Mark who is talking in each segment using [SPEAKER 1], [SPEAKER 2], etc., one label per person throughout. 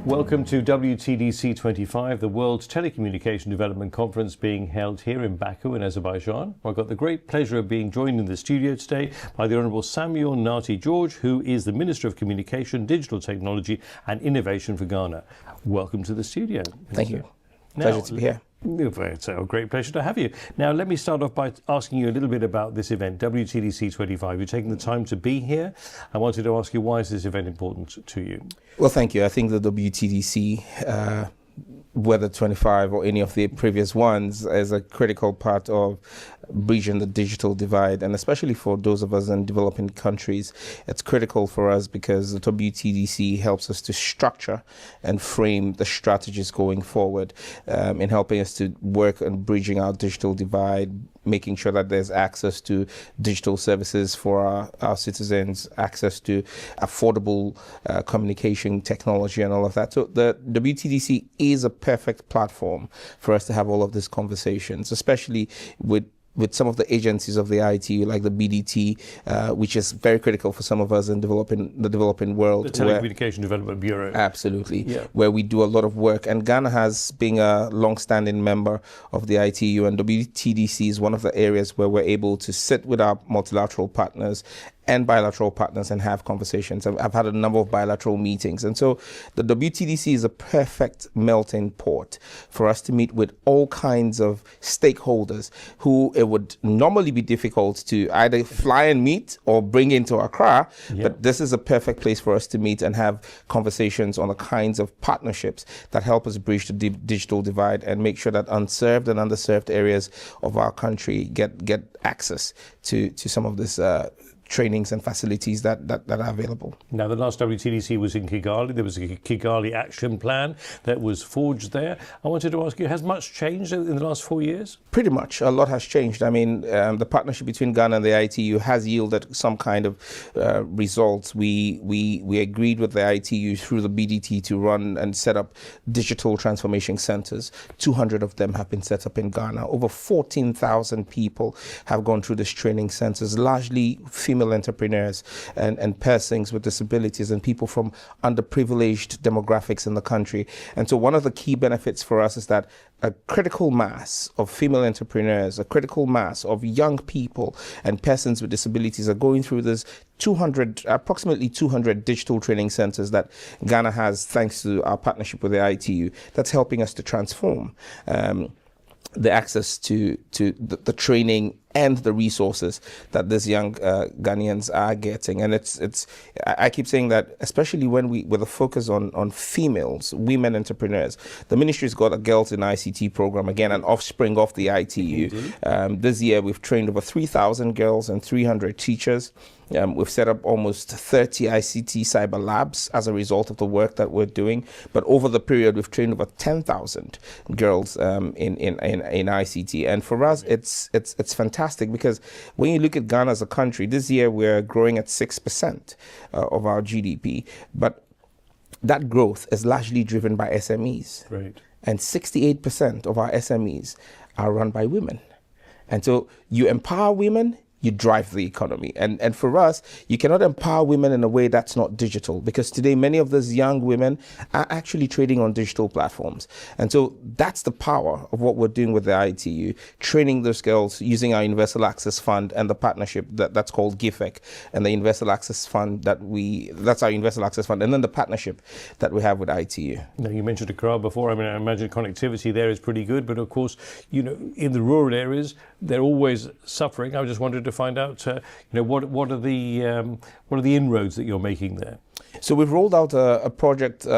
[SPEAKER 1] Welcome to WTDC-25, the World's Telecommunication Development Conference being held here in Baku in Azerbaijan. I've got the great pleasure of being joined in the studio today by the Honourable Samuel Nartey George, who is the Minister of Communication, Digital Technology and Innovation for Ghana. Welcome to the studio.
[SPEAKER 2] Thank you. Pleasure to be here.
[SPEAKER 1] It's a great pleasure to have you. Now, let me start off by asking you a little bit about this event, WTDC-25. You're taking the time to be here. I wanted to ask you, why is this event important to you?
[SPEAKER 2] Well, thank you. I think the WTDC, whether 25 or any of the previous ones, is a critical part of bridging the digital divide, and especially for those of us in developing countries, it's critical for us because the WTDC helps us to structure and frame the strategies going forward, in helping us to work on bridging our digital divide, making sure that there's access to digital services for our citizens, access to affordable communication technology and all of that. So the WTDC is a perfect platform for us to have all of these conversations, especially with some of the agencies of the ITU, like the BDT, which is very critical for some of us in the developing world.
[SPEAKER 1] The Telecommunication Development Bureau.
[SPEAKER 2] Absolutely,
[SPEAKER 1] yeah.
[SPEAKER 2] Where we do a lot of work. And Ghana has been a long-standing member of the ITU, and WTDC is one of the areas where we're able to sit with our multilateral partners and bilateral partners and have conversations. I've had a number of bilateral meetings. And so the WTDC is a perfect melting pot for us to meet with all kinds of stakeholders who it would normally be difficult to either fly and meet or bring into Accra. Yeah. But this is a perfect place for us to meet and have conversations on the kinds of partnerships that help us bridge the digital divide and make sure that unserved and underserved areas of our country get access to some of this trainings and facilities that are available.
[SPEAKER 1] Now, the last WTDC was in Kigali. There was a Kigali action plan that was forged there. I wanted to ask you, has much changed in the last 4 years?
[SPEAKER 2] Pretty much. A lot has changed. I mean, the partnership between Ghana and the ITU has yielded some kind of results. We agreed with the ITU through the BDT to run and set up digital transformation centers. 200 of them have been set up in Ghana. Over 14,000 people have gone through these training centers, largely female entrepreneurs and persons with disabilities and people from underprivileged demographics in the country. And so one of the key benefits for us is that a critical mass of female entrepreneurs, a critical mass of young people and persons with disabilities are going through this approximately 200 digital training centers that Ghana has, thanks to our partnership with the ITU, that's helping us to transform the access to the training and the resources that these young Ghanaians are getting. And I keep saying that, especially with a focus on females, women entrepreneurs, the ministry's got a Girls in ICT program, again, an offspring of the ITU. This year, we've trained over 3,000 girls and 300 teachers. We've set up almost 30 ICT cyber labs as a result of the work that we're doing. But over the period, we've trained over 10,000 girls in ICT. And for us, it's fantastic because when you look at Ghana as a country, this year we're growing at 6% of our GDP. But that growth is largely driven by SMEs.
[SPEAKER 1] Right.
[SPEAKER 2] And 68% of our SMEs are run by women. And so you empower women, you drive the economy. And for us, you cannot empower women in a way that's not digital, because today many of those young women are actually trading on digital platforms. And so that's the power of what we're doing with the ITU, training those girls using our Universal Access Fund and the partnership that's called GIFEC, and the Universal Access Fund that's our Universal Access Fund, and then the partnership that we have with ITU.
[SPEAKER 1] Now, you mentioned Accra before. I mean, I imagine connectivity there is pretty good, but of course, in the rural areas, they're always suffering. I just wanted to find out, what are the inroads that you're making there?
[SPEAKER 2] So we've rolled out a project we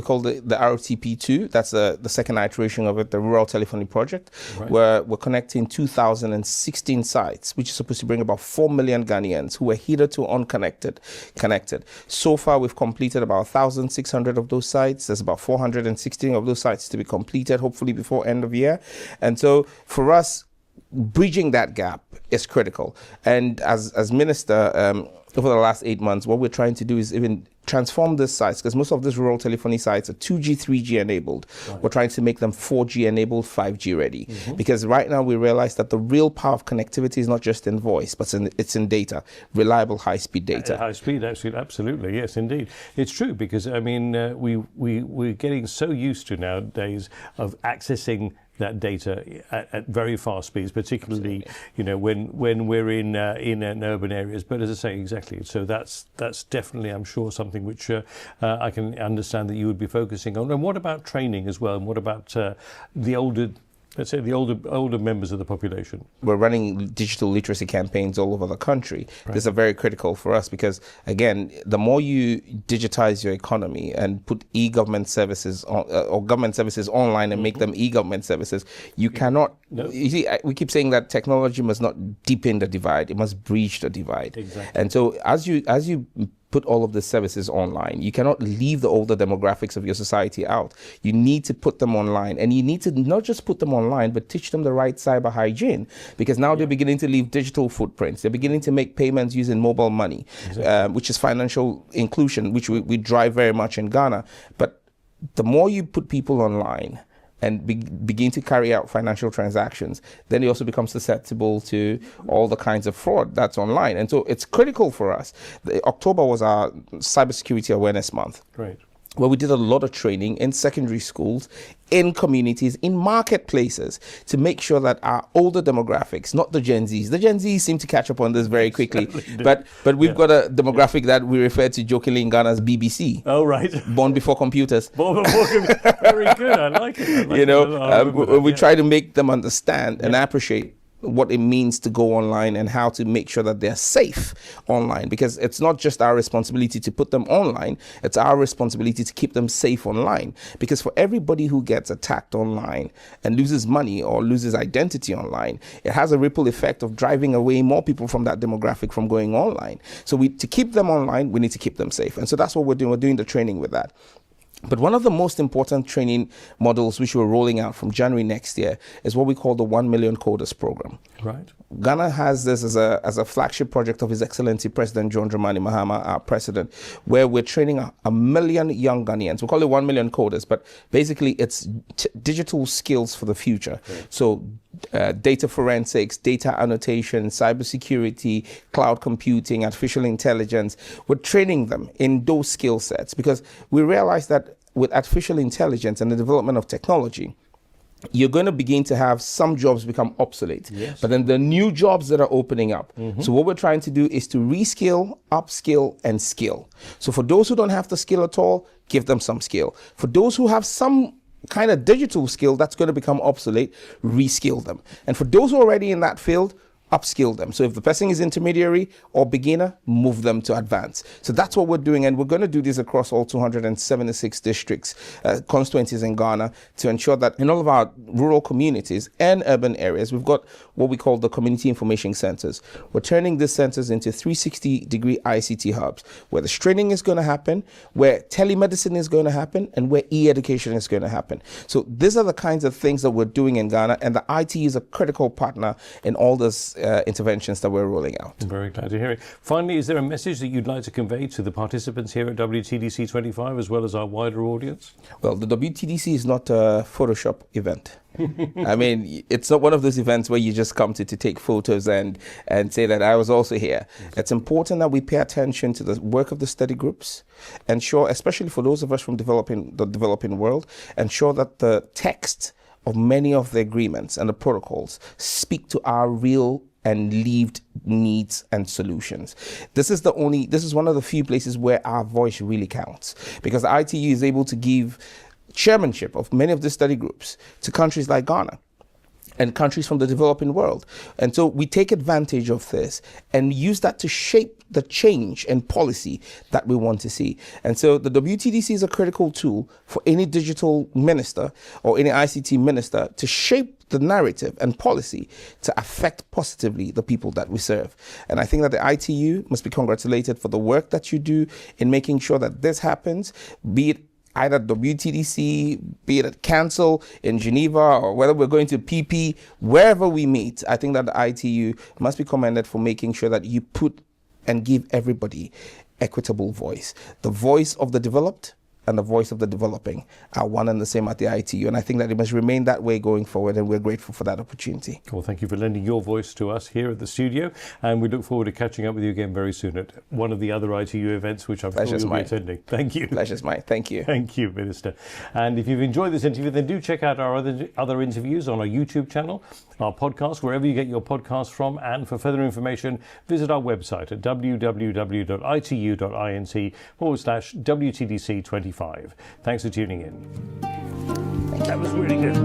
[SPEAKER 2] call the RTP2. That's the second iteration of it, the Rural Telephony Project, right, where we're connecting 2,016 sites, which is supposed to bring about 4 million Ghanaians who were hitherto unconnected connected. So far, we've completed about 1,600 of those sites. There's about 416 of those sites to be completed, hopefully before end of year. And so for us, bridging that gap is critical. And as minister, over the last 8 months, what we're trying to do is even transform these sites, because most of these rural telephony sites are 2G, 3G enabled. Right. We're trying to make them 4G enabled, 5G ready. Because right now we realize that the real power of connectivity is not just in voice, but it's in data, reliable high-speed data.
[SPEAKER 1] High speed, absolutely, yes, indeed. It's true, because I mean, we're getting so used to nowadays of accessing that data at very fast speeds, particularly when we're in urban areas. But as I say, exactly. So that's definitely, I'm sure, something which I can understand that you would be focusing on. And what about training as well? And what about the older? Let's say the older members of the population?
[SPEAKER 2] We're running digital literacy campaigns all over the country. Right. These are very critical for us because, again, the more you digitize your economy and put e-government services or government services online and make them e-government services, you cannot. No. You see, we keep saying that technology must not deepen the divide; it must bridge the divide.
[SPEAKER 1] Exactly.
[SPEAKER 2] And so, as you put all of the services online, you cannot leave the older demographics of your society out. You need to put them online, and you need to not just put them online, but teach them the right cyber hygiene, because now they're beginning to leave digital footprints. They're beginning to make payments using mobile money, which is financial inclusion, which we drive very much in Ghana. But the more you put people online and begin to carry out financial transactions, then they also become susceptible to all the kinds of fraud that's online. And so it's critical for us. October was our Cybersecurity Awareness Month.
[SPEAKER 1] Right.
[SPEAKER 2] Where we did a lot of training in secondary schools, in communities, in marketplaces, to make sure that our older demographics, not the Gen Zs. The Gen Zs seem to catch up on this very quickly, but we've got a demographic that we refer to jokingly in Ghana as BBC.
[SPEAKER 1] Oh, right.
[SPEAKER 2] Born before computers.
[SPEAKER 1] Very good. I like it.
[SPEAKER 2] We try to make them understand and appreciate what it means to go online and how to make sure that they're safe online, because it's not just our responsibility to put them online, it's our responsibility to keep them safe online. Because for everybody who gets attacked online and loses money or loses identity online, it has a ripple effect of driving away more people from that demographic from going online. So to keep them online, we need to keep them safe. And so that's what we're doing. We're doing the training with that. But one of the most important training models which we're rolling out from January next year is what we call the 1 Million Coders program.
[SPEAKER 1] Right.
[SPEAKER 2] Ghana has this as a flagship project of His Excellency President John Dramani Mahama, our president, where we're training a million young Ghanaians. We call it 1 Million Coders, but basically it's digital skills for the future. Okay. So data forensics, data annotation, cybersecurity, cloud computing, artificial intelligence. We're training them in those skill sets because we realize that with artificial intelligence and the development of technology, you're going to begin to have some jobs become obsolete. Yes. But then the new jobs that are opening up. Mm-hmm. So what we're trying to do is to reskill, upskill, and skill. So for those who don't have the skill at all, give them some skill. For those who have some kind of digital skill that's going to become obsolete, reskill them. And for those who are already in that field, upskill them. So if the person is intermediary or beginner, move them to advanced. So that's what we're doing, and we're going to do this across all 276 districts, constituencies in Ghana, to ensure that in all of our rural communities and urban areas, we've got what we call the community information centers. We're turning these centers into 360-degree ICT hubs, where the training is going to happen, where telemedicine is going to happen, and where e-education is going to happen. So these are the kinds of things that we're doing in Ghana, and the IT is a critical partner in all this interventions that we're rolling out.
[SPEAKER 1] I'm very glad to hear it. Finally, is there a message that you'd like to convey to the participants here at WTDC-25 as well as our wider audience? Well,
[SPEAKER 2] the WTDC is not a Photoshop event. I mean, it's not one of those events where you just come to take photos and say that I was also here. It's important that we pay attention to the work of the study groups, ensure, especially for those of us from the developing world, ensure that the text of many of the agreements and the protocols speak to our real and lived needs and solutions. This is one of the few places where our voice really counts, because the ITU is able to give chairmanship of many of the study groups to countries like Ghana and countries from the developing world. And so we take advantage of this and use that to shape the change and policy that we want to see. And so the WTDC is a critical tool for any digital minister or any ICT minister to shape the narrative and policy to affect positively the people that we serve. And I think that the ITU must be congratulated for the work that you do in making sure that this happens, be it either at WTDC, be it at Council in Geneva, or whether we're going to PP, wherever we meet. I think that the ITU must be commended for making sure that you put and give everybody equitable voice. The voice of the developed and the voice of the developing are one and the same at the ITU. And I think that it must remain that way going forward, and we're grateful for that opportunity.
[SPEAKER 1] Well, thank you for lending your voice to us here at the studio, and we look forward to catching up with you again very soon at one of the other ITU events, which I'm sure you'll be attending. Thank you.
[SPEAKER 2] Pleasure's mine. Thank you.
[SPEAKER 1] Thank you, Minister. And if you've enjoyed this interview, then do check out our other interviews on our YouTube channel, our podcast, wherever you get your podcasts from. And for further information, visit our website at www.itu.inc/WTDC25. Thanks for tuning in. That was really good.